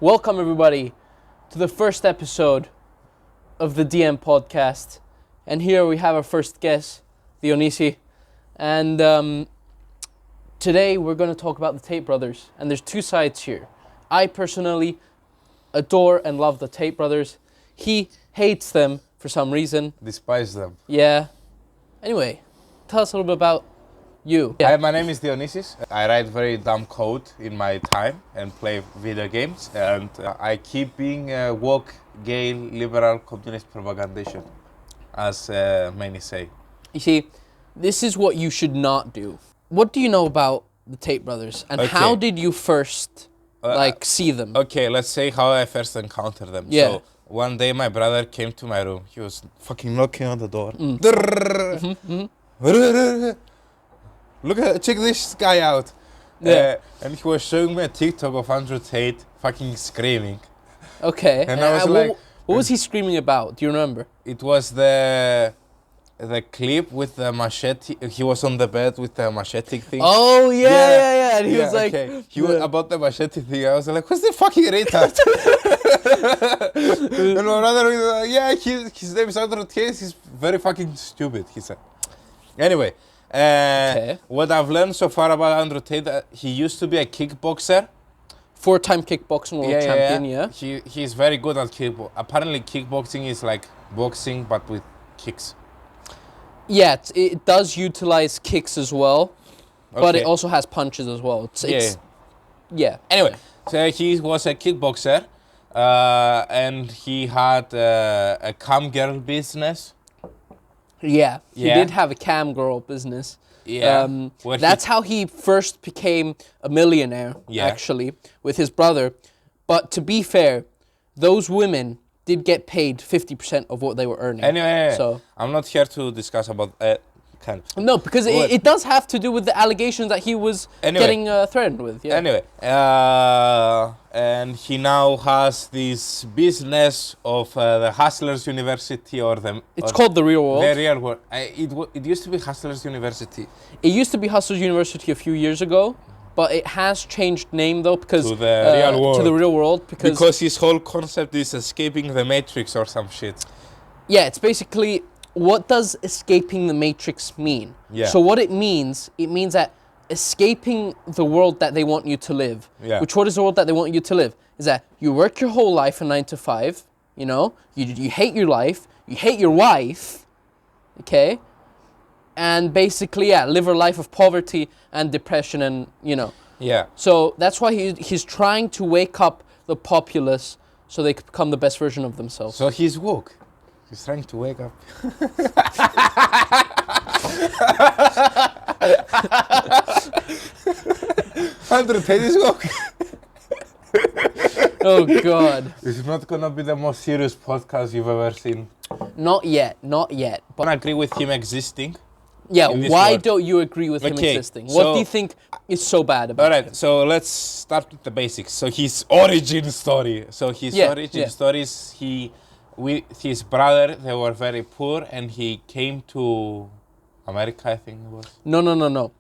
Welcome everybody to the first episode of the DM podcast. And here we have our first guest, Dionysis. And today we're going to talk about the Tate Brothers. And there's two sides here. I personally adore and love the Tate Brothers. He hates them for some reason. Despise them. Yeah. Anyway, tell us a little bit about you. Hi, my name is Dionysis. I write very dumb code in my time and play video games. And I keep being woke, gay, liberal, communist propagandation, as many say. You see, this is what you should not do. What do you know about the Tate Brothers? And how did you first, see them? Okay, let's say how I first encountered them. Yeah. So, one day my brother came to my room. He was fucking knocking on the door. Check this guy out. Yeah. And he was showing me a TikTok of Andrew Tate fucking screaming. Okay. And I was like... What was he screaming about? Do you remember? It was the clip with the machete. He was on the bed with the machete thing. Oh, yeah. And he was like... Okay. He was about the machete thing. I was like, who's the fucking retard? And my brother was like, his name is Andrew Tate. He's very fucking stupid, he said. Anyway. What I've learned so far about Andrew Tate, he used to be a kickboxer. 4-time kickboxing world champion, yeah. He's very good at kickboxing. Apparently kickboxing is like boxing but with kicks. Yeah, it does utilize kicks as well, but it also has punches as well. Yeah. Anyway, so he was a kickboxer and he had a cam girl business. Yeah, he did have a cam girl business. Yeah. That's how he first became a millionaire, actually, with his brother. But to be fair, those women did get paid 50% of what they were earning. Anyway, so I'm not here to discuss about No, because it does have to do with the allegations that he was getting threatened with. Yeah. Anyway, and he now has this business of the Hustlers University It's called The Real World. The Real World. It used to be Hustlers University. It used to be Hustlers University a few years ago, but it has changed name though because to the Real World. To The Real World because his whole concept is escaping the Matrix or some shit. Yeah, it's basically, what does escaping the Matrix mean? Yeah. So what it means that escaping the world that they want you to live, which what is the world that they want you to live? Is that you work your whole life a 9 to 5, you know, you hate your life, you hate your wife, okay? And basically, live a life of poverty and depression and, you know. Yeah. So that's why he's trying to wake up the populace so they could become the best version of themselves. So he's woke. He's trying to wake up. Andrew Tate is woke. Oh God. This is not gonna be the most serious podcast you've ever seen. Not yet. But I agree with him existing. Yeah, why don't you agree with him existing? What do you think is so bad about him? Alright, so let's start with the basics. So his origin story. Stories, with his brother, they were very poor and he came to America, I think it was. No.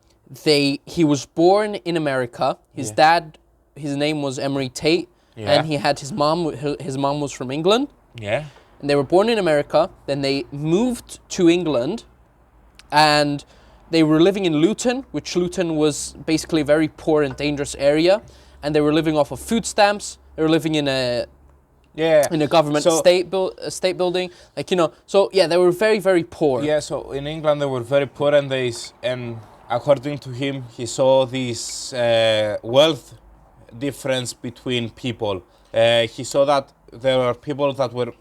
He was born in America. His dad, his name was Emery Tate, and he had his mom was from England. Yeah. And they were born in America, then they moved to England, and they were living in Luton, which Luton was basically a very poor and dangerous area, and they were living off of food stamps. They were living in a government state building, So they were very, very poor. Yeah, so in England they were very poor, and according to him, he saw this wealth difference between people. He saw that there were people that were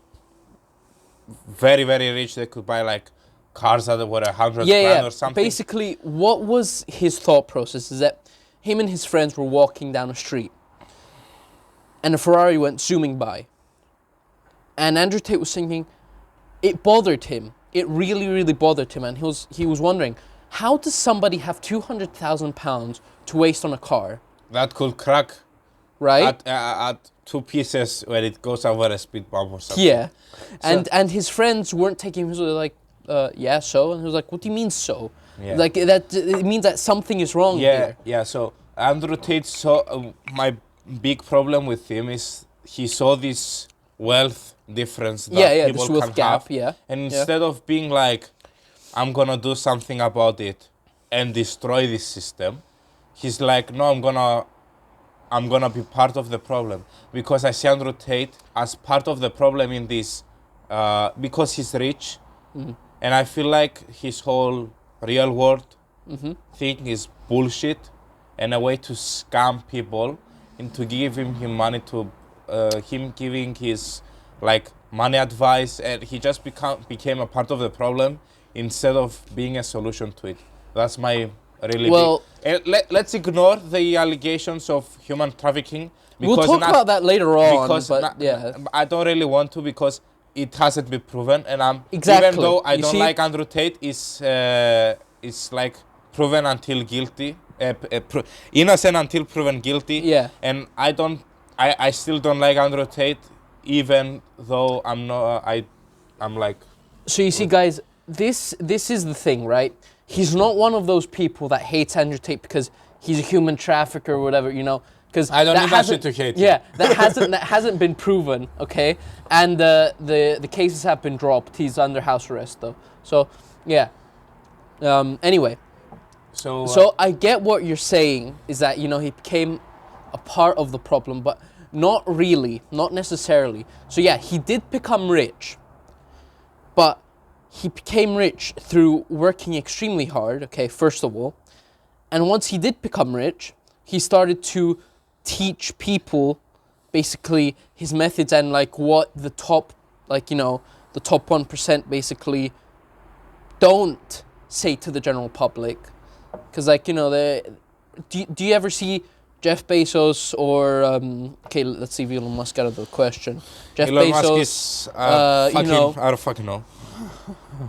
very, very rich. They could buy like cars that were 100 grand or something. Basically, what was his thought process is that him and his friends were walking down a street, and a Ferrari went zooming by. And Andrew Tate was thinking, it bothered him. It really, really bothered him. And he was wondering, how does somebody have £200,000 to waste on a car? That could crack. Right? At 2 pieces when it goes over a speed bump or something. Yeah. And his friends weren't taking him, so they're like, so? And he was like, what do you mean so? Yeah. Like, that it means that something is wrong here. Yeah, so Andrew Tate saw, my big problem with him is he saw this wealth difference that this people wealth can gap, have, and instead of being like, I'm gonna do something about it and destroy this system, he's like, no, I'm gonna be part of the problem, because I see Andrew Tate as part of the problem in this, because he's rich, and I feel like his whole real world thing is bullshit and a way to scam people into giving him money to him giving his like money advice, and he just became a part of the problem instead of being a solution to it. That's my really let's ignore the allegations of human trafficking. We'll talk about that later on. Because I don't really want to, because it hasn't been proven, and even though I don't like Andrew Tate, is like proven until guilty, innocent until proven guilty. Yeah. And I still don't like Andrew Tate, even though I'm like. So you see, guys, this is the thing, right? He's not one of those people that hates Andrew Tate because he's a human trafficker or whatever, you know. Because I don't need that shit to hate. Yeah, that hasn't been proven, okay. And the cases have been dropped. He's under house arrest though. So yeah. Anyway. So I get what you're saying is that, you know, he became a part of the problem, but not really, not necessarily. So yeah, he did become rich, but he became rich through working extremely hard, okay, first of all. And once he did become rich, he started to teach people basically his methods and like what the top, like, you know, the top 1% basically don't say to the general public. Because, like, you know, do you ever see Jeff Bezos or, okay, let's leave Elon Musk out of the question. Jeff Elon Bezos, Musk is, you know, I don't fucking know.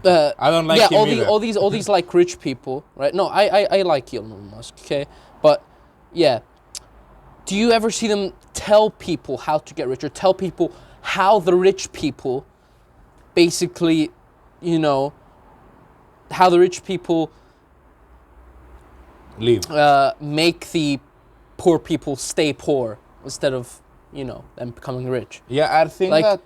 I don't like him either. all these like rich people, right? No, I like Elon Musk, okay? But, yeah. Do you ever see them tell people how to get rich, or tell people how the rich people basically, you know, how the rich people make the poor people stay poor instead of, you know, them becoming rich? Yeah, I think like,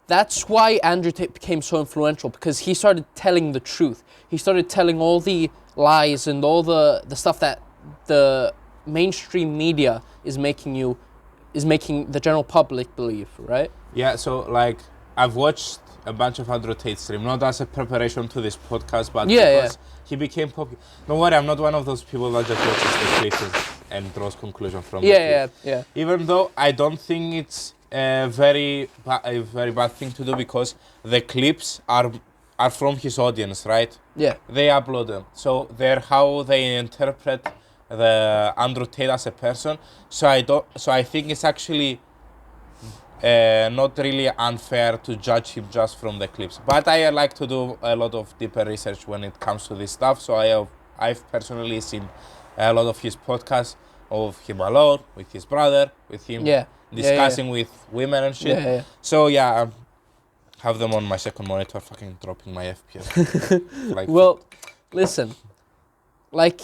that's why Andrew Tate became so influential, because he started telling the truth. He started telling all the lies and all the stuff that the mainstream media is making the general public believe, right? Yeah, so like I've watched a bunch of Andrew Tate stream, not as a preparation to this podcast, but because he became popular. Don't worry, I'm not one of those people that just watches the clips and draws conclusions from the clips. Yeah. Even though I don't think it's a very bad thing to do, because the clips are from his audience, right? Yeah. They upload them, so they're how they interpret the Andrew Tate as a person. So I think it's actually not really unfair to judge him just from the clips. But I like to do a lot of deeper research when it comes to this stuff. So I've personally seen a lot of his podcasts of him alone, with his brother, with him discussing with women and shit. So yeah, I have them on my second monitor, fucking dropping my FPS. Like, well, listen. Like,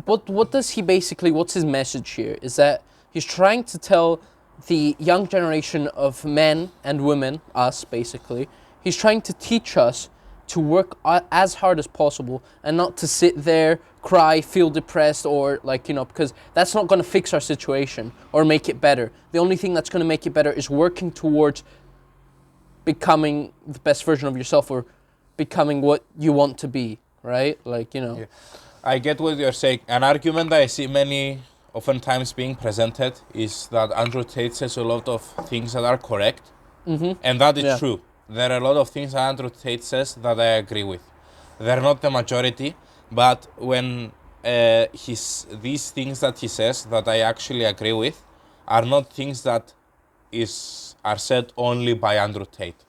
what does he basically, what's his message here? Is that he's trying to tell the young generation of men and women, us basically, he's trying to teach us to work as hard as possible and not to sit there, cry, feel depressed, or like, you know, because that's not going to fix our situation or make it better. The only thing that's going to make it better is working towards becoming the best version of yourself, or becoming what you want to be. Right? Like, you know. Yeah. I get what you're saying. An argument that I see oftentimes being presented is that Andrew Tate says a lot of things that are correct. Mm-hmm. And that is true. There are a lot of things that Andrew Tate says that I agree with. They're not the majority, but when these things that he says that I actually agree with are not things that are said only by Andrew Tate.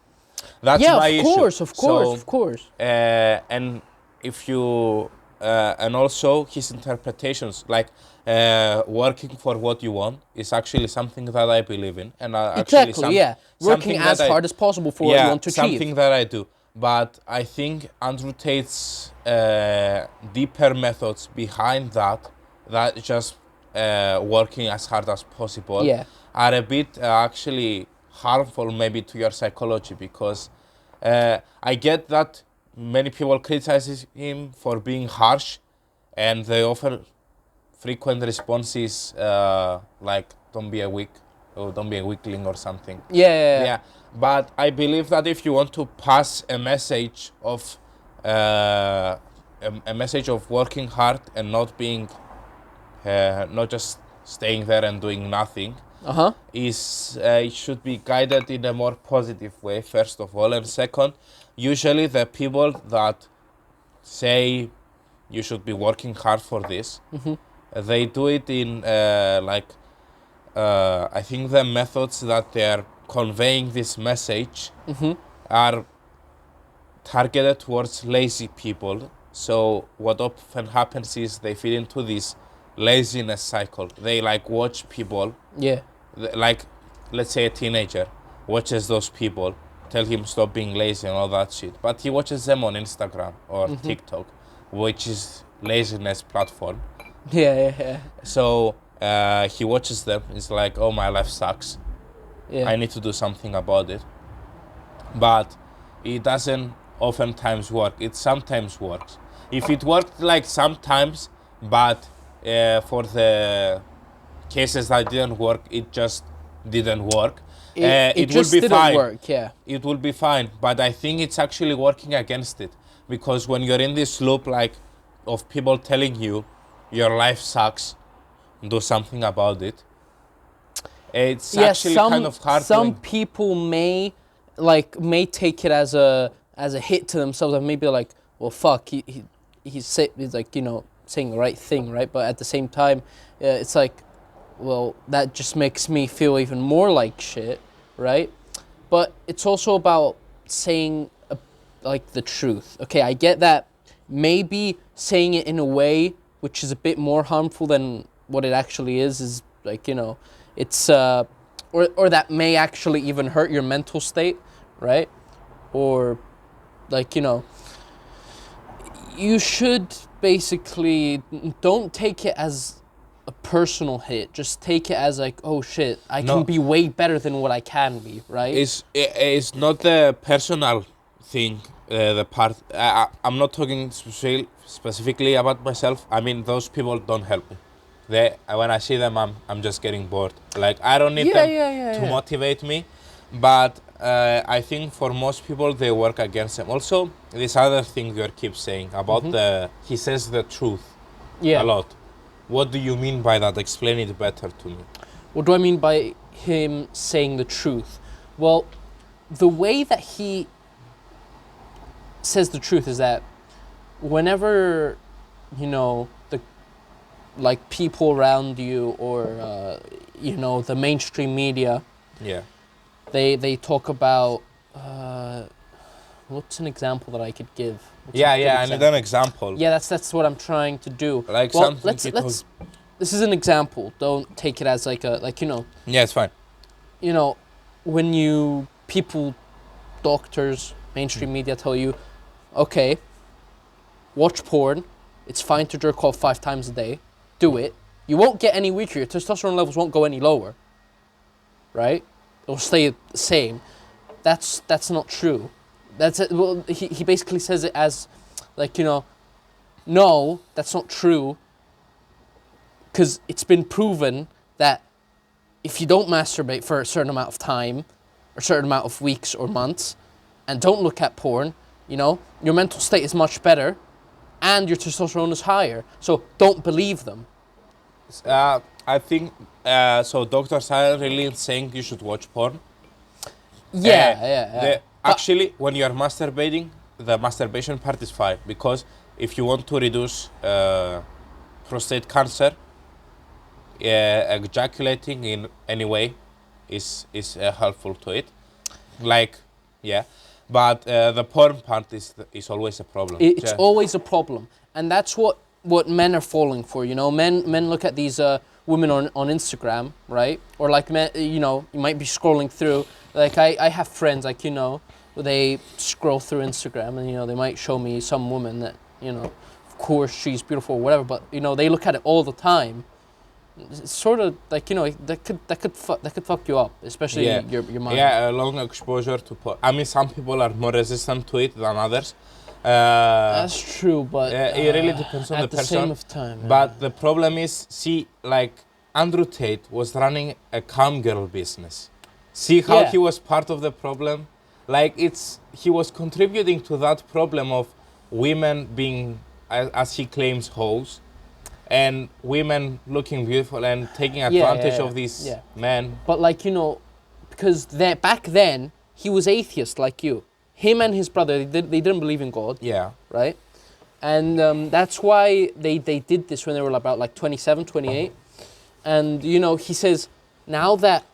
That's my issue. Of course. And if you and also his interpretations, like working for what you want, is actually something that I believe in, and working as hard as possible for what you want to achieve. Something that I do. But I think Andrew Tate's deeper methods behind that just working as hard as possible, are a bit actually harmful maybe to your psychology, because I get that many people criticize him for being harsh, and they offer frequent responses like don't be a weak or don't be a weakling or something. Yeah. But I believe that if you want to pass a message of a message of working hard and not being not just staying there and doing nothing, is it should be guided in a more positive way, first of all, and second, usually the people that say you should be working hard for this, they do it in I think the methods that they are conveying this message are targeted towards lazy people. So what often happens is they fit into this laziness cycle. They like watch people, like let's say a teenager watches those people, tell him stop being lazy and all that shit, but he watches them on Instagram or TikTok, which is laziness platform. So he watches them, it's like, oh, my life sucks, I need to do something about it. But it doesn't oftentimes work. It sometimes works. If it worked like sometimes, but for the cases that didn't work, it just didn't work. It will just be didn't fine. work, It will be fine, but I think it's actually working against it, because when you're in this loop like of people telling you your life sucks, do something about it, it's actually kind of hard. Some people may take it as a hit to themselves, and maybe like, well, fuck, he's like, you know, saying the right thing, right? But at the same time, it's like, well, that just makes me feel even more like shit, right? But it's also about saying like the truth. Okay, I get that maybe saying it in a way which is a bit more harmful than what it actually is like, you know, it's or that may actually even hurt your mental state, right? Or like, you know, you should basically don't take it as a personal hit. Just take it as like, oh shit, I can be way better than what I can be, right? It's not the personal thing, the part. I'm not talking specifically about myself. I mean, those people don't help me. When I see them, I'm just getting bored. Like, I don't need them to motivate me. But I think for most people, they work against them. Also, this other thing you keep saying about he says the truth a lot. What do you mean by that? Explain it better to me. What do I mean by him saying the truth? Well, the way that he says the truth is that whenever, you know, like people around you or you know, the mainstream media, they talk about what's an example that I could give? I need an example. Yeah, that's what I'm trying to do. Like, well, something let's this is an example. Don't take it as like you know. Yeah, it's fine. You know, when doctors, mainstream media tell you, okay, watch porn, it's fine to jerk off 5 times a day, do it. You won't get any weaker, your testosterone levels won't go any lower, right? It'll stay the same. That's not true. That's it. Well, he basically says it as, like, you know, no, that's not true, because it's been proven that if you don't masturbate for a certain amount of time, or a certain amount of weeks or months, and don't look at porn, you know, your mental state is much better, and your testosterone is higher. So don't believe them. I think, so doctors are really saying you should watch porn. Actually, when you are masturbating, the masturbation part is fine, because if you want to reduce prostate cancer, ejaculating in any way is helpful to it. Like, but the porn part is always a problem. It's always a problem, and that's what men are falling for. You know, men look at these women on Instagram, right? Or like men, you know, you might be scrolling through. Like I have friends, like, you know, they scroll through Instagram, and you know, they might show me some woman that, you know, of course she's beautiful or whatever, but you know, they look at it all the time, It's sort of like, you know, that could fuck you up, especially your mind. Yeah, a long exposure to porn. I mean, some people are more resistant to it than others. That's true, but it really depends on the person. At the same time. But the problem is, see, like Andrew Tate was running a cam girl business. See how he was part of the problem? Like he was contributing to that problem of women being, as he claims, hoes, and women looking beautiful and taking advantage of these men. But like, you know, because back then he was atheist like you. Him and his brother, they didn't believe in God. Yeah. Right? And that's why they did this when they were about like 27, 28. And, you know, he says, now that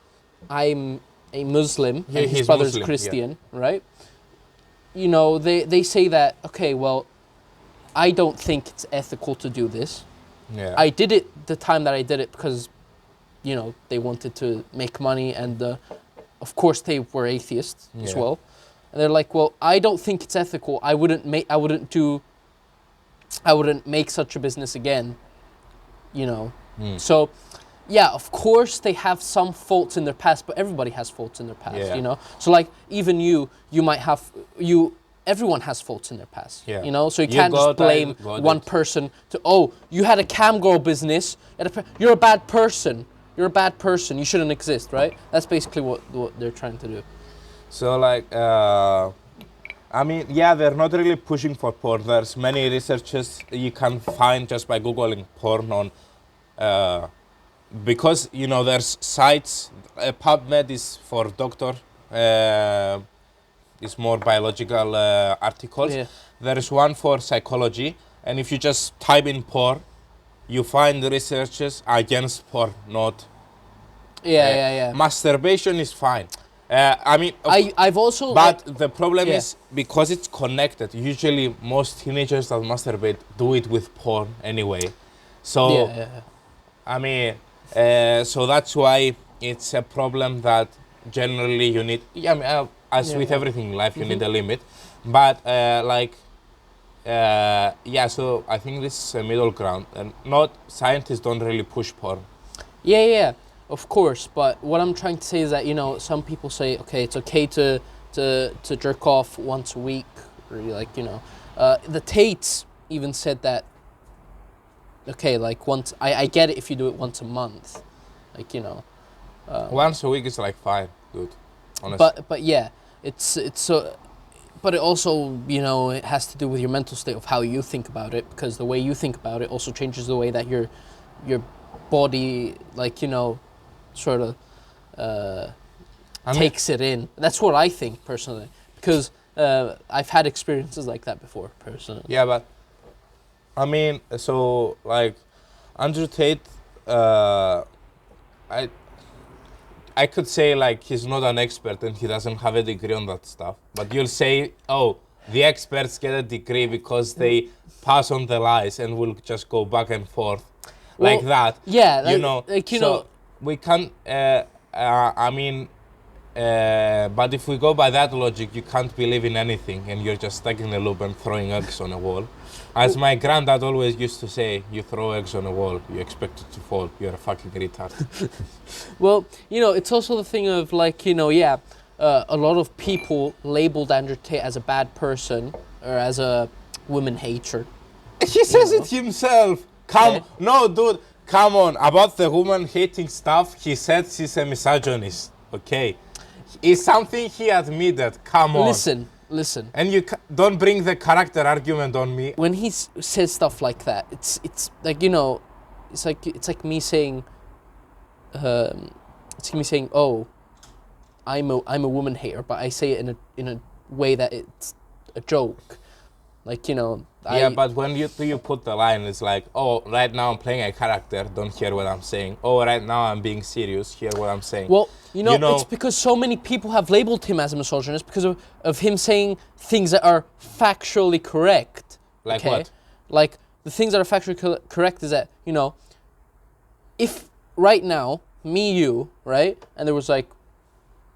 I'm a Muslim and his brother's Muslim, Christian, right? You know, they say that, okay, well, I don't think it's ethical to do this. Yeah. I did it the time that I did it because, you know, they wanted to make money, and of course they were atheists as well. And they're like, well, I don't think it's ethical. I wouldn't make such a business again, you know. So, yeah, of course they have some faults in their past, but everybody has faults in their past, you know. So like, even you might have, everyone has faults in their past, you know. So you can't just blame one person to, oh, you had a cam girl business, you're a bad person. You're a bad person. You shouldn't exist, right? That's basically what they're trying to do. So like, I mean, yeah, they're not really pushing for porn. There's many researches you can find just by Googling porn on, because, you know, there's sites, PubMed is for doctor, is more biological articles. Yeah. There is one for psychology, and if you just type in porn, you find the researches against porn, not... Masturbation is fine. I mean, I've also... But the problem is, because it's connected, usually most teenagers that masturbate do it with porn anyway. So, I mean, so that's why it's a problem that generally you need... I mean, as with everything in life, you need a limit. But, so I think this is a middle ground. And scientists don't really push porn. Yeah. Of course, but what I'm trying to say is that, you know, some people say, okay, it's okay to jerk off once a week, or like, you know, the Tates even said that, okay, like once, I get it if you do it once a month, like, you know. Once a week is like fine, dude, honestly. But yeah, it's so, but it also, you know, it has to do with your mental state of how you think about it, because the way you think about it also changes the way that your body, like, you know, sort of takes it in. That's what I think personally, because I've had experiences like that before personally. Yeah, but I mean, so like Andrew Tate, I could say like he's not an expert and he doesn't have a degree on that stuff. But you'll say, oh, the experts get a degree because they pass on the lies and will just go back and forth like that. Yeah, you know. Like, you so know. We can't. I mean, but if we go by that logic, you can't believe in anything, and you're just stuck in a loop and throwing eggs on a wall. As my granddad always used to say, you throw eggs on a wall, you expect it to fall. You're a fucking retard. Well, you know, it's also the thing of like, you know, a lot of people labeled Andrew Tate as a bad person or as a woman hater. He says it himself. No, dude. Come on, about the woman hating stuff, he said he's a misogynist, okay? It's something he admitted, come on. Listen. And you don't bring the character argument on me. When he says stuff like that, it's like, you know, it's like me saying, oh, I'm a woman hater, but I say it in a way that it's a joke. Like, you know, but when you put the line, it's like, oh, right now I'm playing a character, don't hear what I'm saying. Oh, right now I'm being serious, hear what I'm saying. Well, you know, it's because so many people have labeled him as a misogynist because of him saying things that are factually correct. Like what? Like, the things that are factually correct is that, you know, if right now, me, you, right, and there was like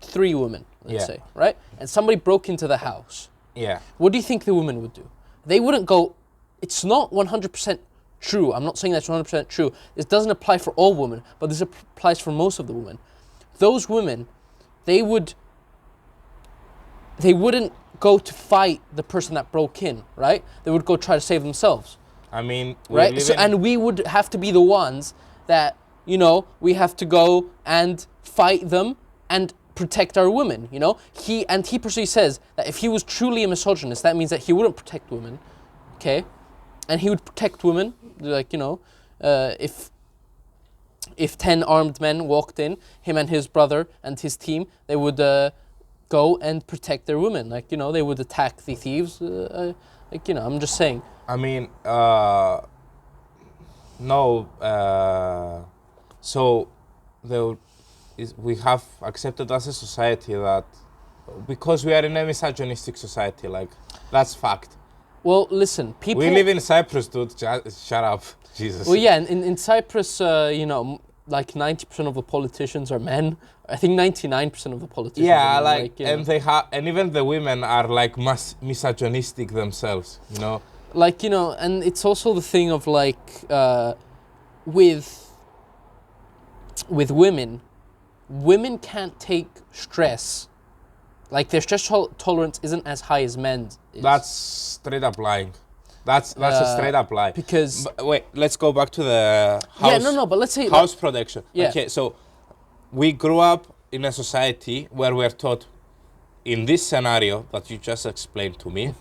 3 women, let's say, right, and somebody broke into the house. Yeah. What do you think the women would do? They wouldn't go, it's not 100% true. I'm not saying that's 100% true. This doesn't apply for all women, but this applies for most of the women. Those women, they wouldn't go to fight the person that broke in, right? They would go try to save themselves. I mean, right? So, and we would have to be the ones that, you know, we have to go and fight them and protect our women, you know? He personally says that if he was truly a misogynist, that means that he wouldn't protect women, okay? And he would protect women, like, you know, if 10 armed men walked in, him and his brother and his team, they would go and protect their women. Like, you know, they would attack the thieves. Like, you know, I'm just saying. I mean, no. So we have accepted as a society that because we are in a misogynistic society, like, that's fact. Well, listen, people... We live in Cyprus, dude. Shut up, Jesus. Well, yeah, in Cyprus, you know, like 90% of the politicians are men. I think 99% of the politicians are men. Like and they have, and even the women are like misogynistic themselves, you know? Like, you know, and it's also the thing of like, with women can't take stress. Like, their stress tolerance isn't as high as men's is. That's straight up lying. That's a straight up lie. Because... wait, let's go back to the house. Yeah, but let's say... House protection. Yeah. Okay, so we grew up in a society where we're taught, in this scenario that you just explained to me,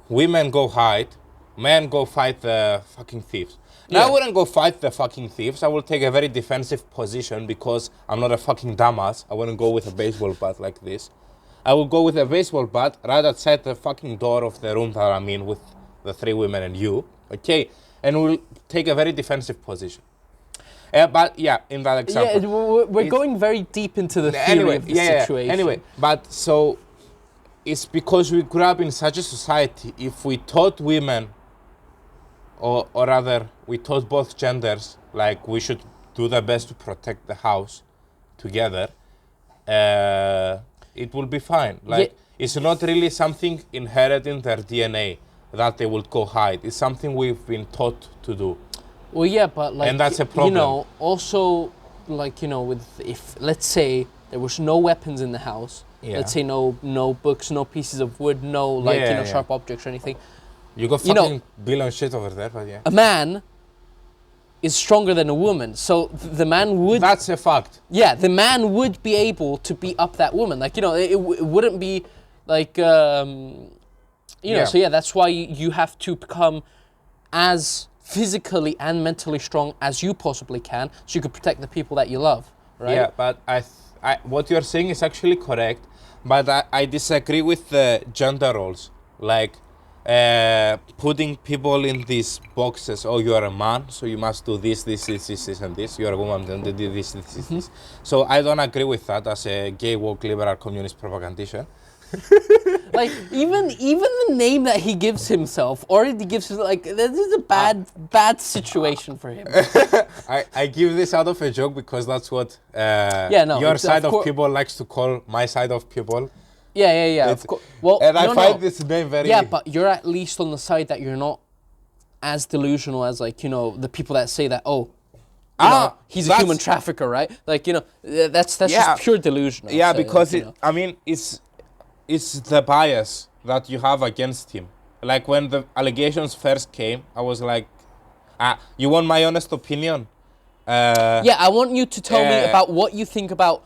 women go hide, men go fight the fucking thieves. Now, I wouldn't go fight the fucking thieves. I will take a very defensive position because I'm not a fucking dumbass. I wouldn't go with a baseball bat like this. I will go with a baseball bat right outside the fucking door of the room that I'm in with the 3 women and you, okay? And we'll take a very defensive position. But yeah, in that example. Yeah, we're going very deep into the theory of the situation. Anyway, but so it's because we grew up in such a society. If we taught women, or rather, we taught both genders, like we should do the best to protect the house together, it will be fine. Like, it's not really something inherent in their DNA that they would go hide. It's something we've been taught to do. Well, yeah, but like, and that's a problem. You know, also, like, you know, if let's say there was no weapons in the house, let's say no books, no pieces of wood, no like sharp objects or anything. You got fucking billion shit over there, but yeah. A man is stronger than a woman, so the man would... That's a fact. Yeah, the man would be able to beat up that woman. Like, you know, it wouldn't be like, you know, so yeah, that's why you have to become as physically and mentally strong as you possibly can so you can protect the people that you love, right? Yeah, but what you're saying is actually correct, but I disagree with the gender roles. Like, putting people in these boxes. Oh, you are a man, so you must do this, and this. You are a woman, then do this. So I don't agree with that as a gay, woke, liberal, communist propagandician. Like, even the name that he gives himself already gives him, like, this is a bad situation for him. I give this out of a joke because that's what your side of people likes to call my side of people. Yeah, of course. Well, and I find this name very... Yeah, but you're at least on the side that you're not as delusional as, like, you know, the people that say that, you know, he's a human trafficker, right? Like, you know, that's just pure delusion. Yeah, because it's the bias that you have against him. Like, when the allegations first came, I was like, you want my honest opinion? I want you to tell me about what you think about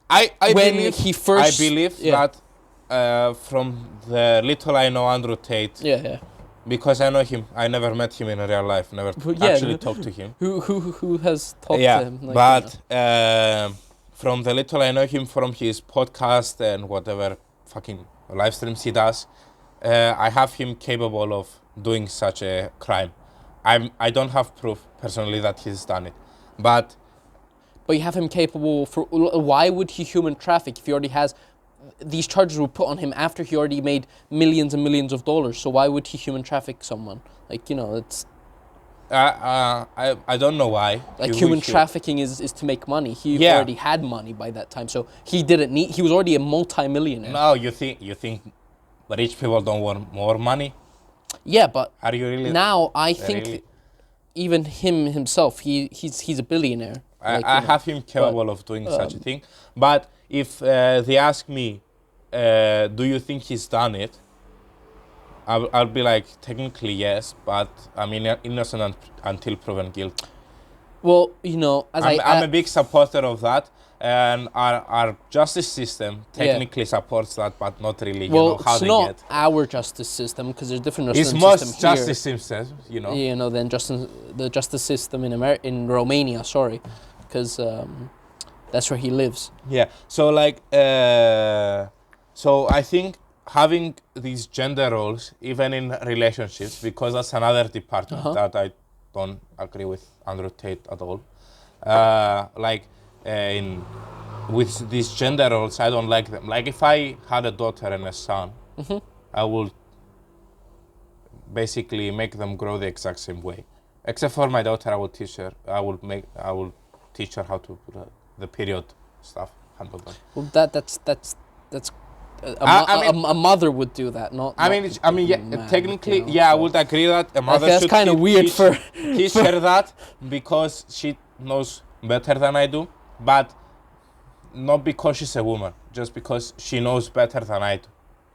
I believe that from the little I know Andrew Tate, because I know him, I never met him in real life, never actually talked to him. Who has talked to him? Like, but from the little I know him from his podcast and whatever fucking live streams he does, I have him capable of doing such a crime. I don't have proof personally that he's done it, but you have him capable for... Why would he human traffic if he already has... These charges were put on him after he already made millions and millions of dollars. So why would he human traffic someone? Like, you know, it's... I don't know why. Like, human trafficking is to make money. He already had money by that time. So he didn't need... He was already a multi-millionaire. No, you think rich people don't want more money? Yeah, but... Are you really... Now, I think... even himself, he's a billionaire. I have him capable of doing such a thing. But if they ask me, do you think he's done it? I'll be like, technically yes, but I'm innocent until proven guilty. Well, you know, I'm a big supporter of that, and our justice system technically supports that, but not really. You know how it's they not get. our justice system, because there's different It's system most here. justice systems, you know. You know, than the justice system in Romania. Sorry, because that's where he lives. Yeah. So like, so I think having these gender roles, even in relationships, because that's another department that I don't agree with Andrew Tate at all. With these gender roles, I don't like them. Like if I had a daughter and a son, I will basically make them grow the exact same way. Except for my daughter, I will teach her. I will teach her how to put the period stuff. Handle that. Well, that's a mother would do that, not. Technically, yeah, I would agree that a mother that's should kind of weird teach her that, because she knows better than I do, but not because she's a woman, just because she knows better than I do.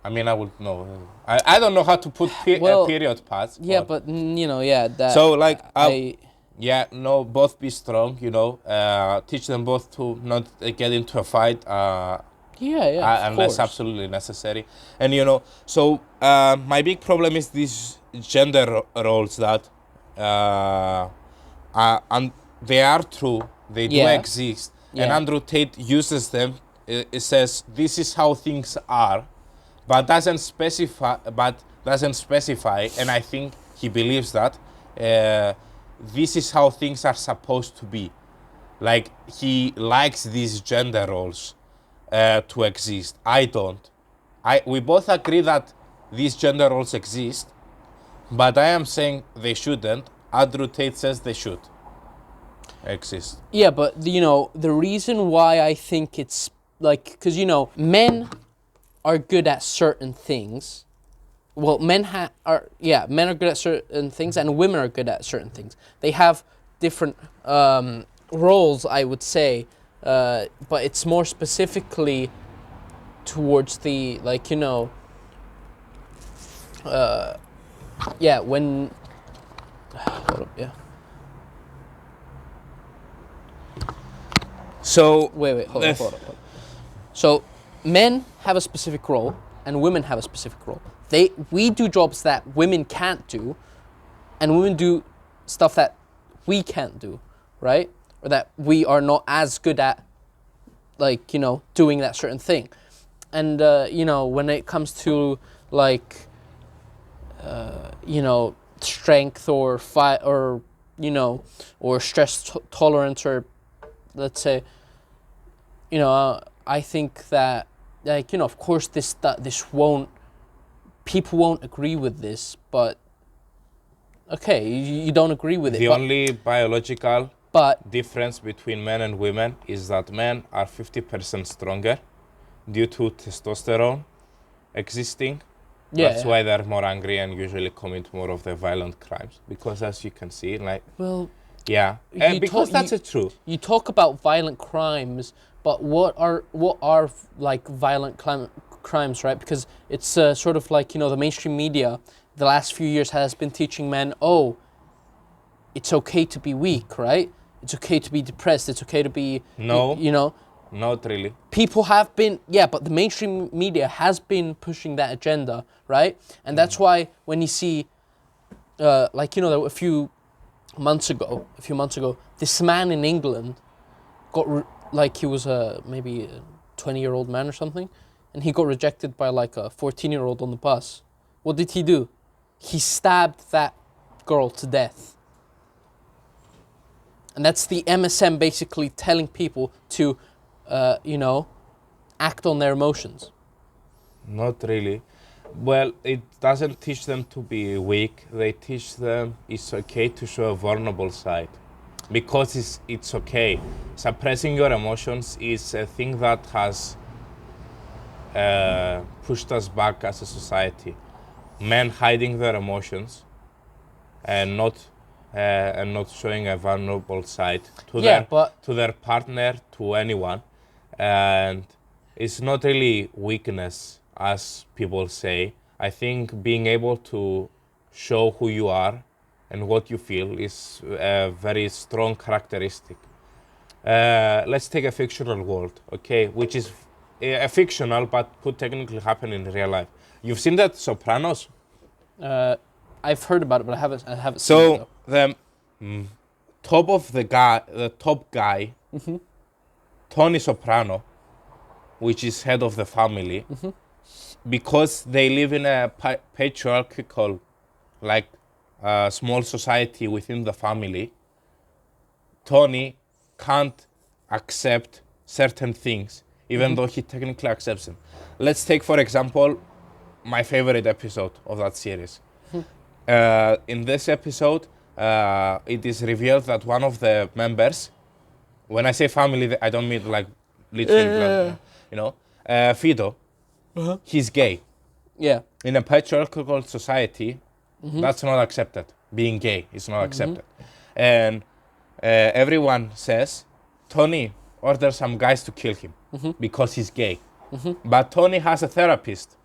I mean, I would know. I don't know how to put period parts. Yeah, but you know, yeah. That so like, both be strong. You know, teach them both to not get into a fight. Unless absolutely necessary. And you know, so my big problem is these gender roles that and they are true. They do exist. And Andrew Tate uses them. It says this is how things are, but doesn't specify. And I think he believes that this is how things are supposed to be. Like he likes these gender roles to exist. I don't. We both agree that these gender roles exist, but I am saying they shouldn't. Andrew Tate says they should exist. Yeah, but you know, the reason why I think it's like, because you know, men are good at certain things. Well, men are good at certain things, and women are good at certain things. They have different roles, I would say, but it's more specifically towards the, like, you know, when hold up, yeah. So wait, hold up. So men have a specific role and women have a specific role. We do jobs that women can't do, and women do stuff that we can't do, right? Or that we are not as good at, like, you know, doing that certain thing. And you know, when it comes to like you know, strength or fight, or you know, or stress tolerance, or let's say, you know, I think that, like, you know, of course people won't agree with this, but okay, you don't agree with it. The only biological difference between men and women is that men are 50% stronger due to testosterone existing. That's why they're more angry and usually commit more of the violent crimes. Because as you can see, like, because that's true. You talk about violent crimes, but what are like violent crimes, right? Because it's sort of like, you know, the mainstream media the last few years has been teaching men, oh, it's okay to be weak, right? It's okay to be depressed. It's okay to be, you know. Not really. People have been, but the mainstream media has been pushing that agenda, right? And that's why when you see, like, you know, a few months ago, this man in England got, like, he was maybe a 20-year-old man or something, and he got rejected by like a 14-year-old on the bus. What did he do? He stabbed that girl to death. And that's the MSM basically telling people to, you know, act on their emotions. Not really. Well, it doesn't teach them to be weak. They teach them it's okay to show a vulnerable side. Because it's okay. Suppressing your emotions is a thing that has pushed us back as a society. Men hiding their emotions and not and not showing a vulnerable side to their partner, to anyone. And it's not really weakness, as people say. I think being able to show who you are and what you feel is a very strong characteristic. Let's take a fictional world, okay, which is a fictional but could technically happen in real life. You've seen that Sopranos? I've heard about it, but I haven't seen it. So the top guy, Tony Soprano, which is head of the family, because they live in a patriarchal, like small society within the family, Tony can't accept certain things, even though he technically accepts them. Let's take, for example, my favorite episode of that series. In this episode, it is revealed that one of the members, when I say family, I don't mean like literally blood, you know, Fido, he's gay. Yeah. In a patriarchal society, that's not accepted. Being gay is not accepted. And everyone says, Tony orders some guys to kill him because he's gay. But Tony has a therapist.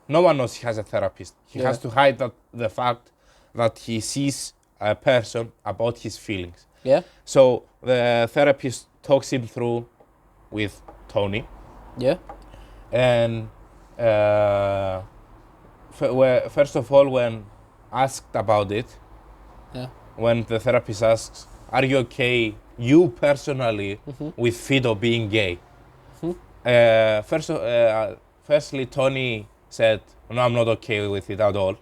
No one knows he has a therapist. He has to hide the fact that he sees a person about his feelings. Yeah. So the therapist talks him through with Tony. Yeah. And first of all, when asked about it, when the therapist asks, are you okay, you personally, with Fido being gay? Firstly, Tony said, no, I'm not okay with it at all.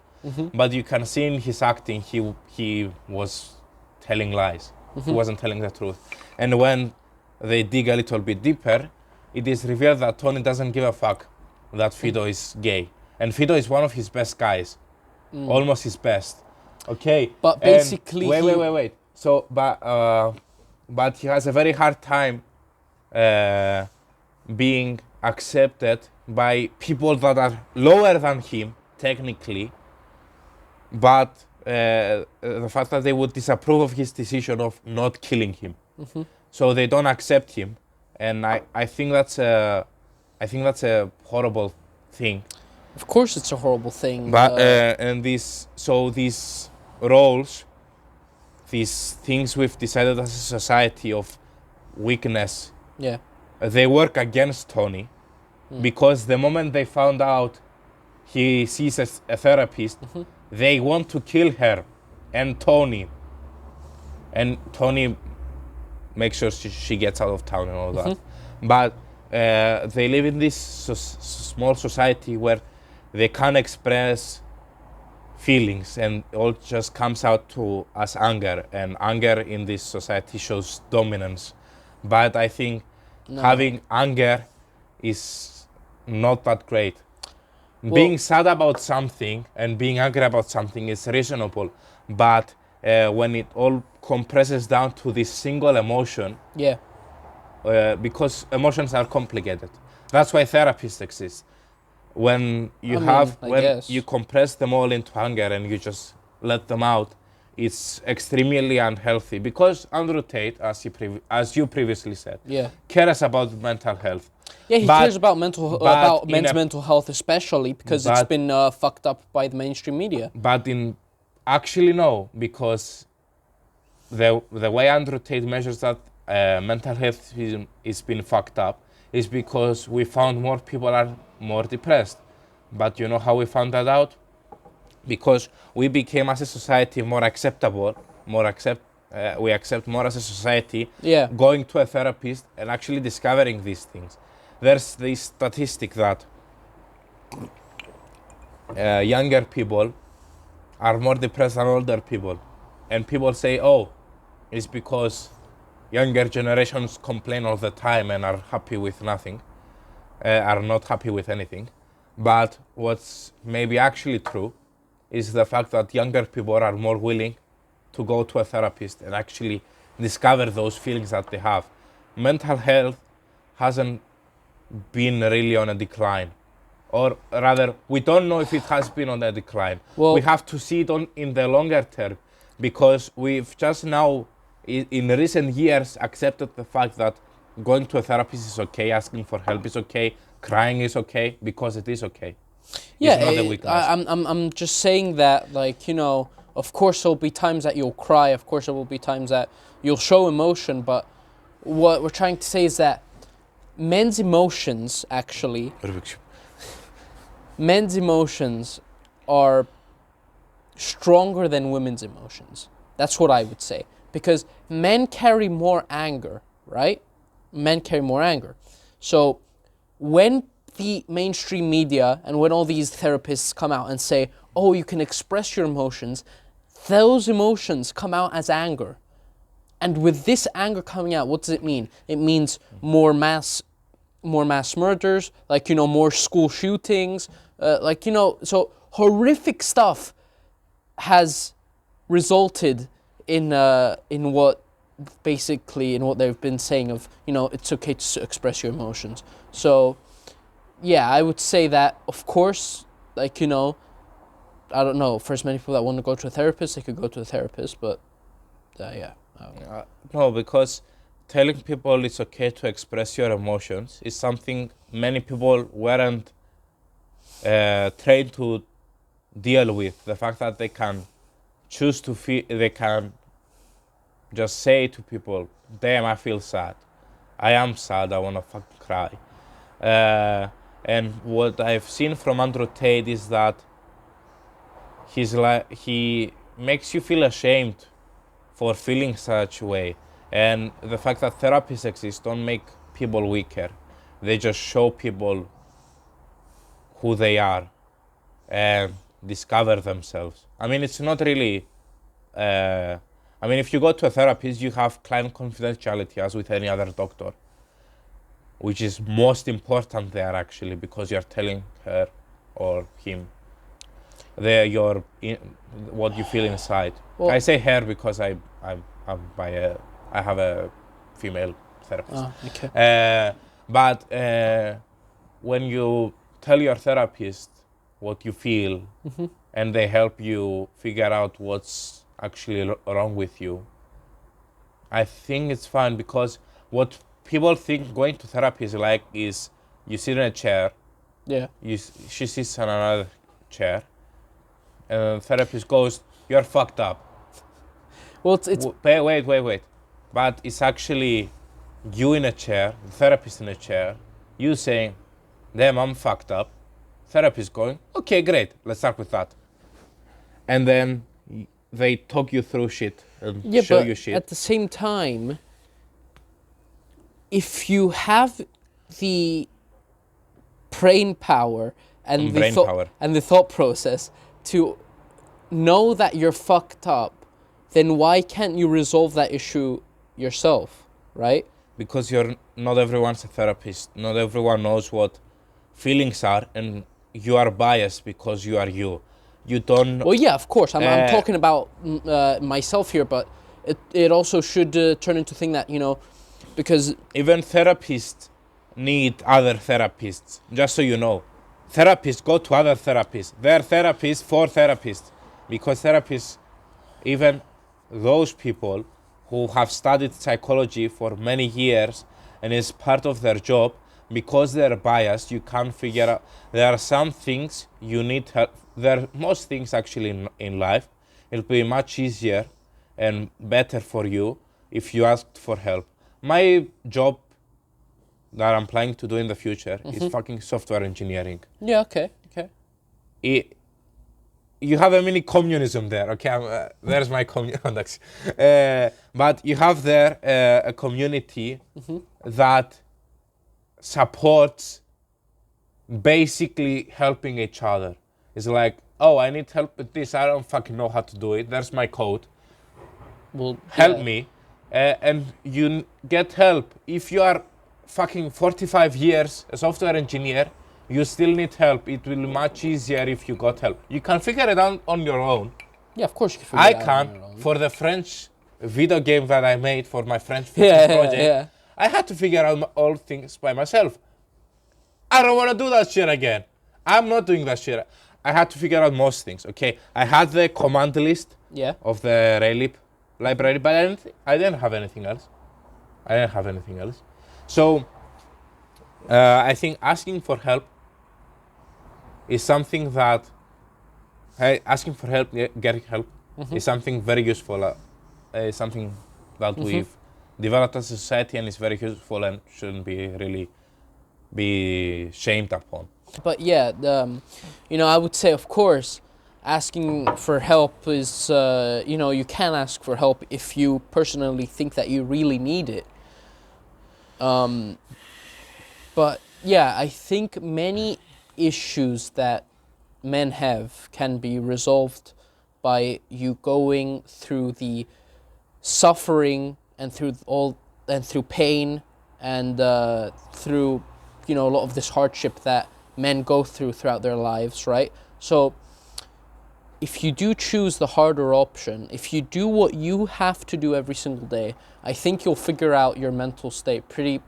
But you can see in his acting, he was telling lies. He wasn't telling the truth. And when they dig a little bit deeper, it is revealed that Tony doesn't give a fuck that Fido is gay. And Fido is one of his best guys. Almost his best. Okay. But basically Wait. So, but he has a very hard time being accepted by people that are lower than him, technically, but the fact that they would disapprove of his decision of not killing him. So they don't accept him, and I think that's a horrible thing. Of course it's a horrible thing. But and these roles, these things we've decided as a society of weakness, they work against Tony, because the moment they found out he sees a therapist, they want to kill her and Tony. And Tony makes sure she gets out of town and all that. But they live in this small society where they can't express feelings, and all just comes out to as anger, and anger in this society shows dominance. But I think having anger is not that great. Being sad about something and being angry about something is reasonable, but when it all compresses down to this single emotion, because emotions are complicated. That's why therapists exist. When you compress them all into anger and you just let them out, it's extremely unhealthy. Because Andrew Tate, as you previously said, cares about mental health. Yeah, he cares about men's mental health, especially because it's been fucked up by the mainstream media. But actually no, because the way Andrew Tate measures that mental health is been fucked up is because we found more people are more depressed. But you know how we found that out? Because we became as a society more acceptable, we accept more as a society, going to a therapist and actually discovering these things. There's this statistic that younger people are more depressed than older people. And people say, oh, it's because younger generations complain all the time and are happy with nothing, are not happy with anything. But what's maybe actually true is the fact that younger people are more willing to go to a therapist and actually discover those feelings that they have. Mental health hasn't been really on a decline. Or rather, we don't know if it has been on a decline. Well, we have to see it in the longer term, because we've just now, in recent years, accepted the fact that going to a therapist is okay, asking for help is okay, crying is okay, because it is okay. Yeah, it's not a weakness. I'm just saying that, like, you know, of course there'll be times that you'll cry, of course there will be times that you'll show emotion, but what we're trying to say is that men's emotions, actually, men's emotions are stronger than women's emotions. That's what I would say. Because men carry more anger, right? Men carry more anger. So when the mainstream media and when all these therapists come out and say, oh, you can express your emotions, those emotions come out as anger. And with this anger coming out, what does it mean? It means more mass murders, like, you know, more school shootings, like, you know, so horrific stuff has resulted in what they've been saying of, you know, it's okay to express your emotions. So yeah, I would say that, of course, like, you know, I don't know, for as many people that want to go to a therapist, they could go to a therapist, but yeah. No, because telling people it's okay to express your emotions is something many people weren't trained to deal with. The fact that they can choose to feel, they can just say to people, damn, I feel sad. I am sad, I want to fucking cry. And what I've seen from Andrew Tate is that he makes you feel ashamed for feeling such a way. And the fact that therapists exist don't make people weaker. They just show people who they are and discover themselves. I mean, it's not really... I mean, if you go to a therapist, you have client confidentiality as with any other doctor, which is most important there, actually, because you're telling her or him what you feel inside. Well, I say her because I have a female therapist. Oh, okay. But when you tell your therapist what you feel, mm-hmm. and they help you figure out what's actually wrong with you, I think it's fine, because what people think going to therapy is like is you sit in a chair, yeah, she sits on another chair, and the therapist goes, "You're fucked up." Well, it's wait. But it's actually you in a chair, the therapist in a chair, you saying, "Damn, I'm fucked up." Therapist going, "Okay, great, let's start with that." And then they talk you through shit and show you shit. At the same time, if you have the brain power and the thought process to know that you're fucked up, then why can't you resolve that issue yourself, right? Because not everyone's a therapist. Not everyone knows what feelings are, and you are biased because you are you. You don't... Well, yeah, of course. I'm talking about myself here, but it also should turn into a thing that, you know, because... Even therapists need other therapists, just so you know. Therapists go to other therapists. They're therapists for therapists. Because therapists, even those people who have studied psychology for many years and is part of their job, because they're biased, you can't figure out... There are some things you need help. There are most things actually in life. It'll be much easier and better for you if you asked for help. My job that I'm planning to do in the future is fucking software engineering. Yeah, okay. You have a mini communism there, okay? There's my contacts. But you have there a community that supports basically helping each other. It's like, oh, I need help with this. I don't fucking know how to do it. There's my code. Well, help me. And you get help. If you are fucking 45 years a software engineer, you still need help. It will be much easier if you got help. You can figure it out on your own. Yeah, of course you can figure it out on your own. For the French video game that I made for my French project, yeah. I had to figure out all things by myself. I don't want to do that shit again. I'm not doing that shit. I had to figure out most things, okay? I had the command list Yeah. of the Raylip library, but I didn't have anything else. So I think asking for help is something that asking for help, getting help, is something very useful. Something that we've developed as a society and is very useful and shouldn't be really be shamed upon. But yeah, I would say, of course, asking for help is, you can ask for help if you personally think that you really need it. But yeah, I think many issues that men have can be resolved by you going through the suffering and through pain and through a lot of this hardship that men go throughout their lives, right? So if you do choose the harder option, if you do what you have to do every single day, I think you'll figure out your mental state pretty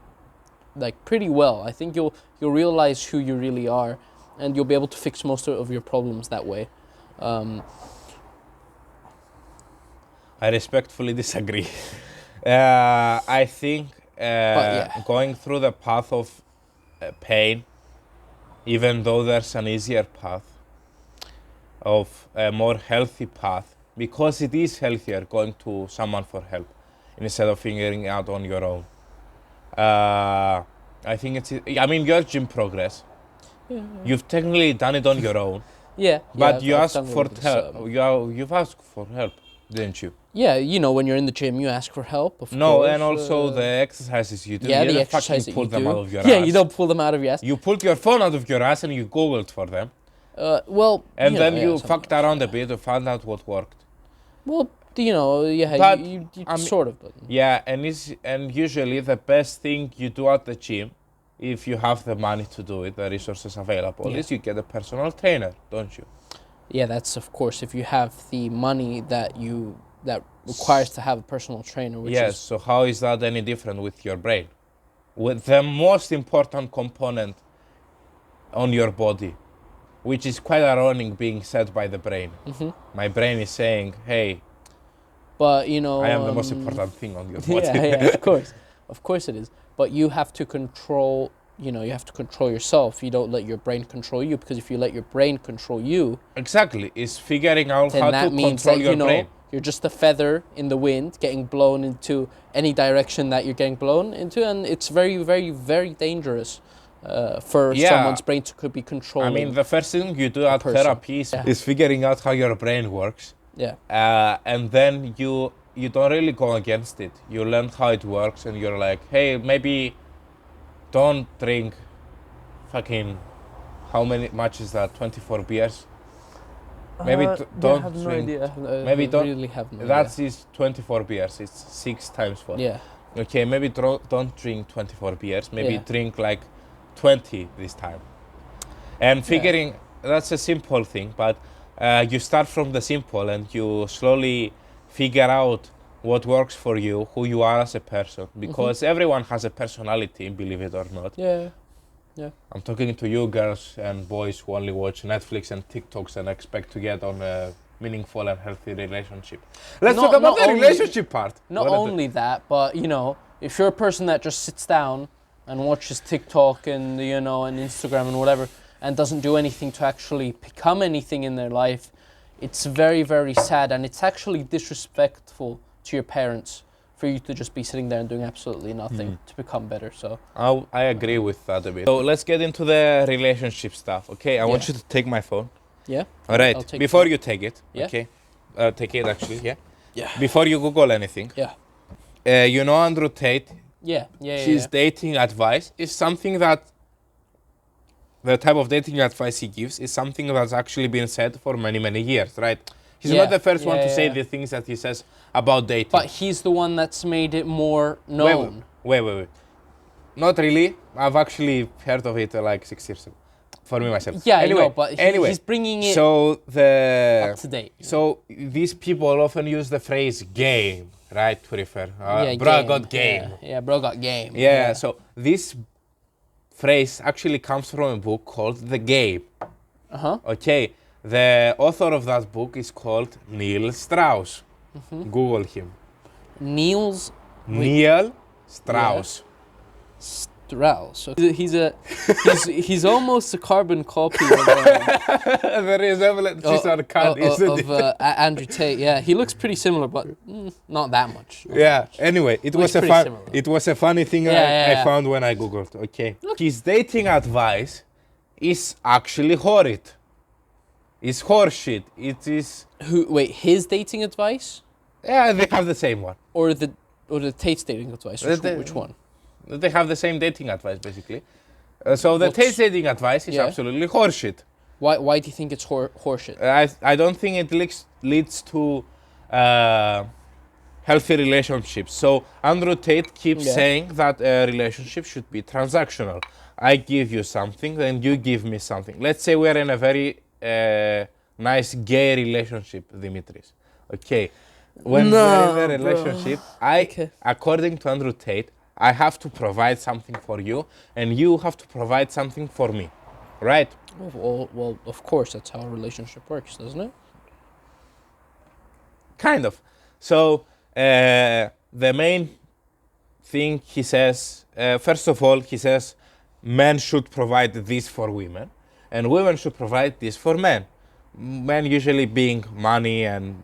well. I think you'll realize who you really are, and you'll be able to fix most of your problems that way. I respectfully disagree. I think going through the path of pain, even though there's an easier path, of a more healthy path, because it is healthier going to someone for help instead of figuring it out on your own. I think your gym progress. Yeah. You've technically done it on your own. But you asked for help. You've asked for help, didn't you? Yeah, when you're in the gym, you ask for help, of course. No, and also the exercises you do. Yeah, you the exercises that pull you them do. out of your ass. Yeah, you don't pull them out of your ass. You pulled your phone out of your ass and you Googled for them. And then you fucked around a bit to find out what worked. Well, you sort of. But. Yeah, and usually the best thing you do at the gym, if you have the money to do it, the resources available, is you get a personal trainer, don't you? Yeah, that's of course if you have the money that requires to have a personal trainer. So how is that any different with your brain? With the most important component on your body, which is quite ironic being said by the brain. My brain is saying, hey, but I am the most important thing on your body. Yeah, of course it is. But you have to control, you have to control yourself. You don't let your brain control you, because if you let your brain control you... Exactly, it's figuring out how to control your brain. You're just a feather in the wind getting blown into any direction that you're getting blown into, and it's very, very, very dangerous for someone's brain to could be controlling. The first thing you do at therapy is figuring out how your brain works. Yeah. And then you don't really go against it. You learn how it works, and you're like, hey, maybe don't drink fucking, much is that, 24 beers? Maybe don't have no drink. Idea. Maybe don't. Really have no that idea. is 24 beers. It's 6 times 4. Yeah. Okay, maybe don't drink 24 beers. Maybe drink like 20 this time. And figuring, that's a simple thing, but you start from the simple and you slowly figure out what works for you, who you are as a person, because everyone has a personality, believe it or not. Yeah. I'm talking to you girls and boys who only watch Netflix and TikToks and expect to get on a meaningful and healthy relationship. Let's talk about the relationship part. Not only that, but if you're a person that just sits down and watches TikTok and and Instagram and whatever, and doesn't do anything to actually become anything in their life, it's very, very sad, and it's actually disrespectful to your parents for you to just be sitting there and doing absolutely nothing to become better. So I agree with that a bit. So let's get into the relationship stuff. Okay, I want you to take my phone. Yeah. All right. Before you take it. Yeah. Okay. Take it actually. Yeah. Yeah. Before you Google anything. Yeah. Andrew Tate. Yeah. His dating advice is something that. The type of dating advice he gives is something that's actually been said for many, many years, right? He's not the first one to say the things that he says about dating. But he's the one that's made it more known. Wait. Not really. I've actually heard of it like 6 years ago. For me, myself. Yeah, anyway, I know, but he's bringing it up to date. So these people often use the phrase game, right, to refer. Bro got game. Yeah, bro got game. Yeah, so this phrase actually comes from a book called The Game. Okay, The author of that book is called Neil Strauss. Google him. Neil Strauss. Strauss. So he's almost a carbon copy of The resemblance is uncanny, isn't it? Andrew Tate. Yeah, he looks pretty similar, but not that much. Yeah. Anyway, it was a funny thing I found when I googled. Okay. Look. His dating advice is actually horrid. It's horseshit. It is. His dating advice? Yeah, they have the same one. Or the Tate's dating advice? Which one? They have the same dating advice, basically. So the Tate's dating advice is absolutely horseshit. Why do you think it's horseshit? I don't think it leads to healthy relationships. So Andrew Tate keeps saying that a relationship should be transactional. I give you something, then you give me something. Let's say we're in a very nice gay relationship, Dimitris. Okay. When we're in a relationship, according to Andrew Tate, I have to provide something for you, and you have to provide something for me, right? Well, of course, that's how a relationship works, doesn't it? Kind of. So the main thing he says, first of all, he says men should provide this for women, and women should provide this for men. Men usually being money and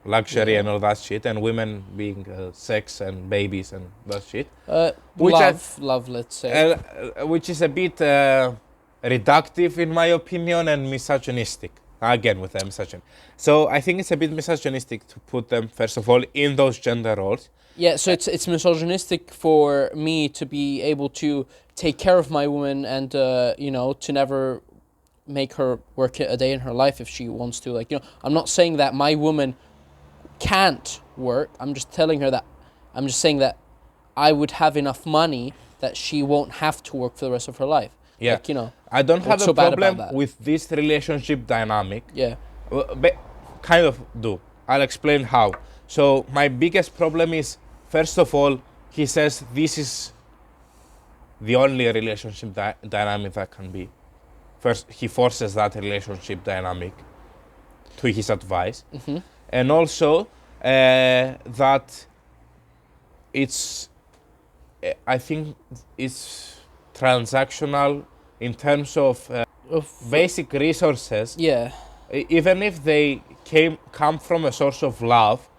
luxury and all that shit, and women being sex and babies and that shit. Love, let's say. Which is a bit reductive in my opinion and misogynistic. Again, with the misogyny. So I think it's a bit misogynistic to put them, first of all, in those gender roles. Yeah, so it's misogynistic for me to be able to take care of my woman and, to never make her work a day in her life if she wants to. I'm not saying that my woman can't work. I'm just saying that I would have enough money that she won't have to work for the rest of her life. Yeah. I don't have a problem with this relationship dynamic. Yeah. But kind of do. I'll explain how. So my biggest problem is, first of all, he says this is the only relationship dynamic that can be. First, he forces that relationship dynamic to his advice. Mm-hmm. And also that I think it's transactional in terms of basic resources. Yeah. Even if they come from a source of love,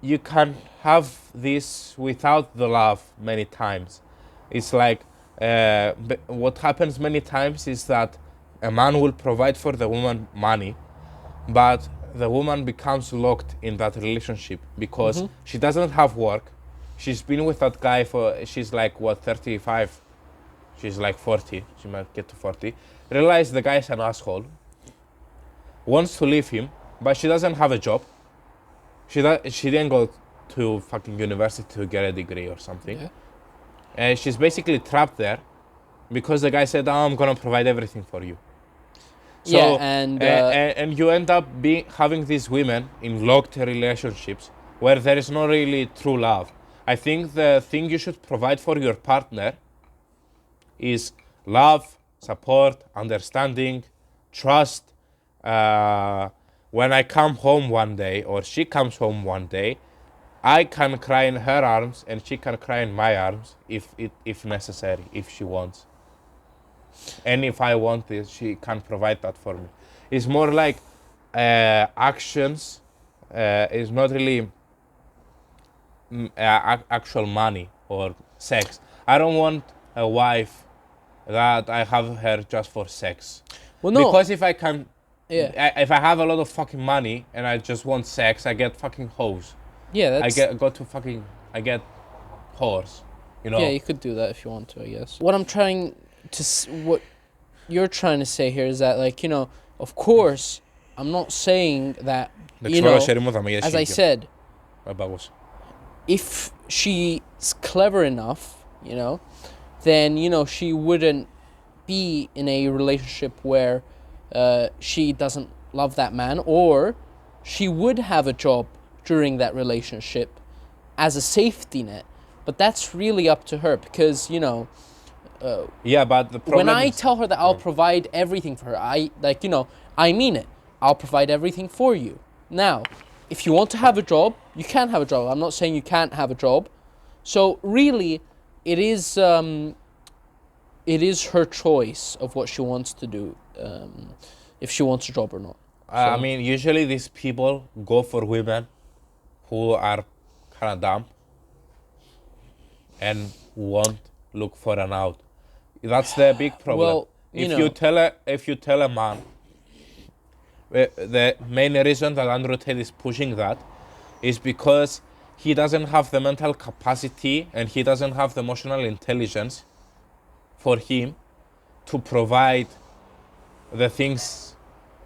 you can have this without the love many times. It's like what happens many times is that a man will provide for the woman money, but the woman becomes locked in that relationship because she doesn't have work. She's been with that guy she's like, 35? She's like 40. She might get to 40. Realize the guy's an asshole. Wants to leave him, but she doesn't have a job. She didn't go to fucking university to get a degree or something. Yeah. And she's basically trapped there because the guy said, I'm gonna provide everything for you. So, and you end up having these women in locked relationships where there is no really true love. I think the thing you should provide for your partner is love, support, understanding, trust. When I come home one day or she comes home one day, I can cry in her arms and she can cry in my arms if necessary, if she wants. And if I want it, she can provide that for me. It's more like actions. It's not really actual money or sex. I don't want a wife that I have her just for sex. Well, no. Because if I can, if I have a lot of fucking money and I just want sex, I get fucking hoes. Yeah, that's... I get whores, Yeah, you could do that if you want to, I guess. What you're trying to say here is that, of course, I'm not saying that, as I said, if she's clever enough, then, she wouldn't be in a relationship where she doesn't love that man, or she would have a job during that relationship as a safety net. But that's really up to her because, but the problem when I tell her that I'll provide everything for her, I mean it. I'll provide everything for you. Now, if you want to have a job, you can have a job. I'm not saying you can't have a job. So really, it is her choice of what she wants to do, if she wants a job or not. I mean, usually these people go for women who are kind of dumb and won't look for an out. That's the big problem. Well, if you tell a man, the main reason that Andrew Tate is pushing that is because he doesn't have the mental capacity and he doesn't have the emotional intelligence for him to provide the things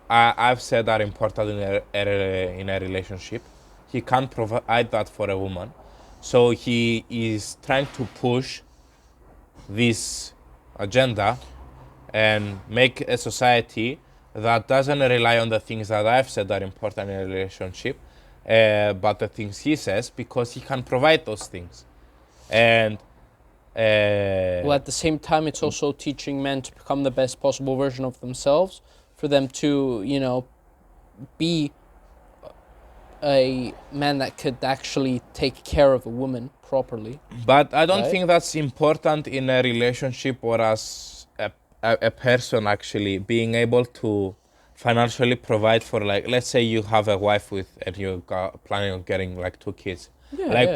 I've said are important in a relationship. He can't provide that for a woman. So he is trying to push this agenda and make a society that doesn't rely on the things that I've said are important in a relationship, but the things he says, because he can provide those things. And well, at the same time, it's also teaching men to become the best possible version of themselves, for them to, be a man that could actually take care of a woman properly. But I don't Right? think that's important in a relationship or as a person, actually, being able to financially provide for, like, let's say you have a wife and you're planning on getting like 2 kids.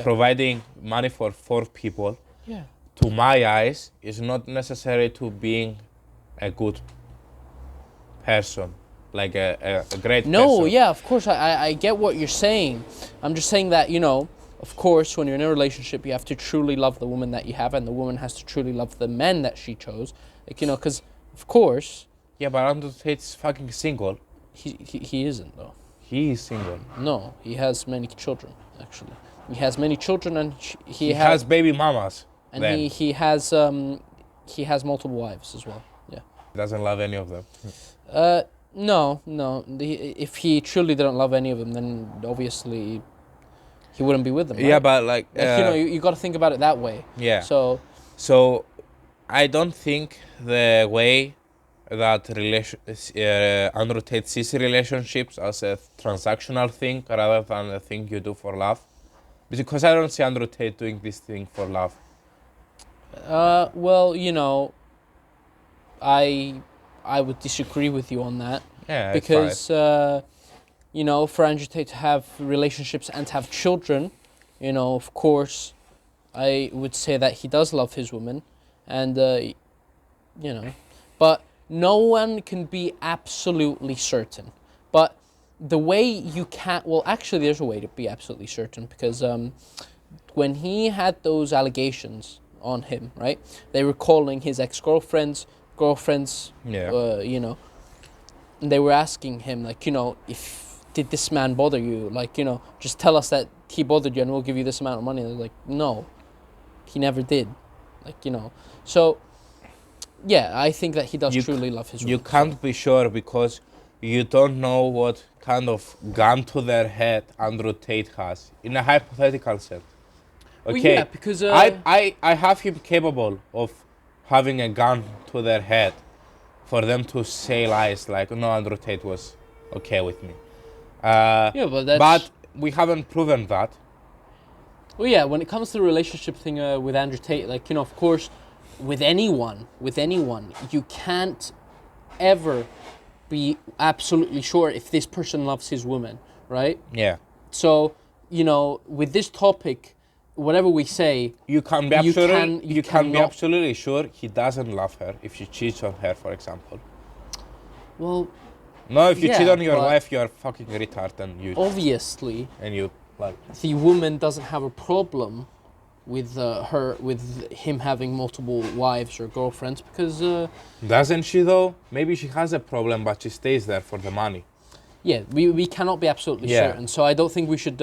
Providing money for 4 people, to my eyes, is not necessary to being a good person, like a great person. No, yeah, of course, I get what you're saying. I'm just saying that, of course, when you're in a relationship, you have to truly love the woman that you have, and the woman has to truly love the men that she chose. Like, because, of course... Yeah, but Andrew Tate's fucking single. He isn't, though. He is single. No, he has many children, actually. He has many children, and he has baby mamas. And he has multiple wives as well, yeah. He doesn't love any of them. No. If he truly didn't love any of them, then obviously he wouldn't be with them, right? Yeah, but like you got to think about it that way. Yeah. So I don't think the way that Andrew Tate sees relationships as a transactional thing rather than a thing you do for love, because I don't see Andrew Tate doing this thing for love. Well, I would disagree with you on that. Yeah, because for Andrew Tate to have relationships and to have children, of course, I would say that he does love his woman, and but no one can be absolutely certain. But the way you can't, well, actually, there's a way to be absolutely certain, because when he had those allegations on him, right, they were calling his ex-girlfriends, and they were asking him, like, did this man bother you? Like, just tell us that he bothered you and we'll give you this amount of money. And they're like, no, he never did. Like, so, yeah, I think that he does truly love his woman. You can't be sure, because you don't know what kind of gun to their head Andrew Tate has, in a hypothetical sense. Okay, well, yeah, because I have him capable of having a gun to their head for them to say lies like, no, Andrew Tate was okay with me. But we haven't proven that. Well, yeah, when it comes to the relationship thing with Andrew Tate, like, of course, with anyone, you can't ever be absolutely sure if this person loves his woman, right? Yeah. So, with this topic, whatever we say, you can be absolutely sure he doesn't love her if she cheats on her, for example. Well, no, if you cheat on your wife, you're fucking retard, and you obviously, and you like the woman doesn't have a problem with him having multiple wives or girlfriends, because doesn't she though? Maybe she has a problem, but she stays there for the money. Yeah, we cannot be absolutely certain, so I don't think we should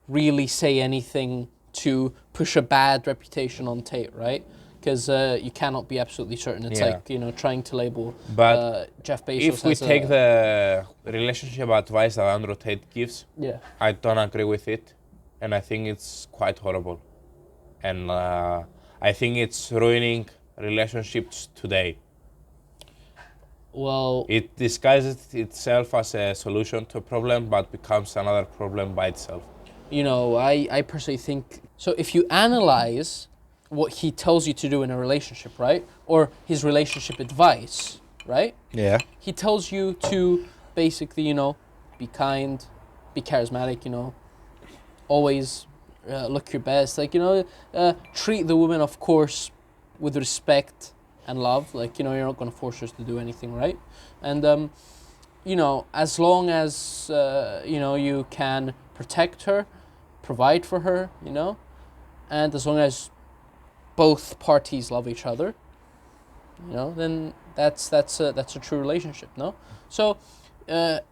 really say anything to push a bad reputation on Tate, right? Because you cannot be absolutely certain. It's like, trying to label Jeff Bezos if we take the relationship advice that Andrew Tate gives, I don't agree with it, and I think it's quite horrible. And I think it's ruining relationships today. Well, It disguises itself as a solution to a problem, but becomes another problem by itself. I personally think, so if you analyze what he tells you to do in a relationship, right? Or his relationship advice, right? Yeah. He tells you to basically, be kind, be charismatic, always look your best. Like, treat the woman, of course, with respect and love. Like, you're not going to force her to do anything, right? And, as long as, you can protect her, provide for her, and as long as both parties love each other, then that's a true relationship, no? So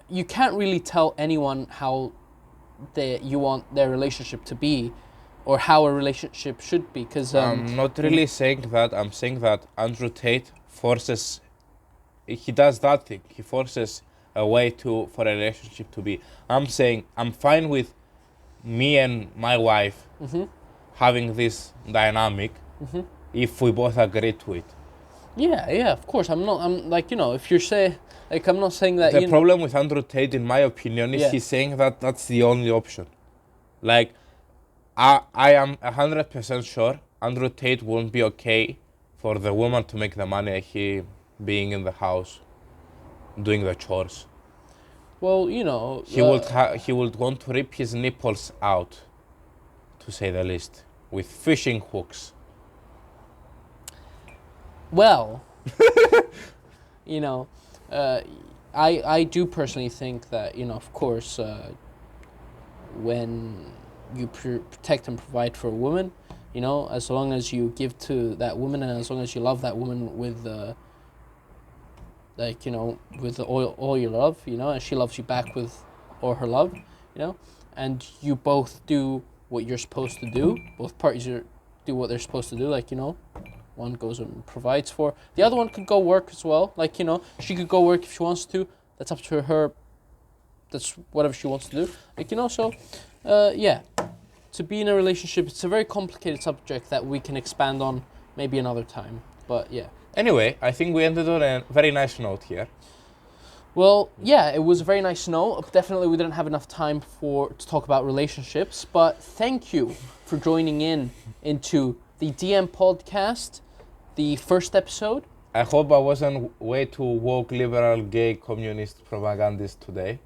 you can't really tell anyone how you want their relationship to be, or how a relationship should be, because I'm not really saying that. I'm saying that Andrew Tate forces. He does that thing. He forces a way for a relationship to be. I'm saying I'm fine with me and my wife having this dynamic if we both agree to it. Yeah, of course. I'm like, if you're saying, like, I'm not saying that. The problem with Andrew Tate, in my opinion, is Yeah. he's saying that that's the only option. Like, I am 100% sure Andrew Tate won't be okay for the woman to make the money, he being in the house, doing the chores. Well, He would want to rip his nipples out, to say the least, with fishing hooks. Well, I do personally think that, of course, when you protect and provide for a woman, as long as you give to that woman, and as long as you love that woman with with all your love, and she loves you back with all her love, and you both do what you're supposed to do, both parties do what they're supposed to do, like, one goes and provides for, the other one could go work as well, like, she could go work if she wants to, that's up to her, that's whatever she wants to do, like, so, yeah, to be in a relationship, it's a very complicated subject that we can expand on maybe another time, but yeah. Anyway, I think we ended on a very nice note here. Well, yeah, it was a very nice note. Definitely we didn't have enough time to talk about relationships, but thank you for joining into the DM podcast, the first episode. I hope I wasn't way too woke, liberal, gay, communist propagandist today.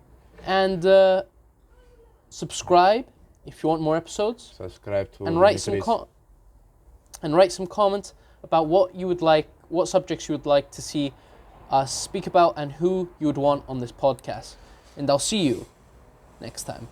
And subscribe if you want more episodes. Subscribe to and write some comments about what subjects you would like to see us speak about and who you would want on this podcast. And I'll see you next time.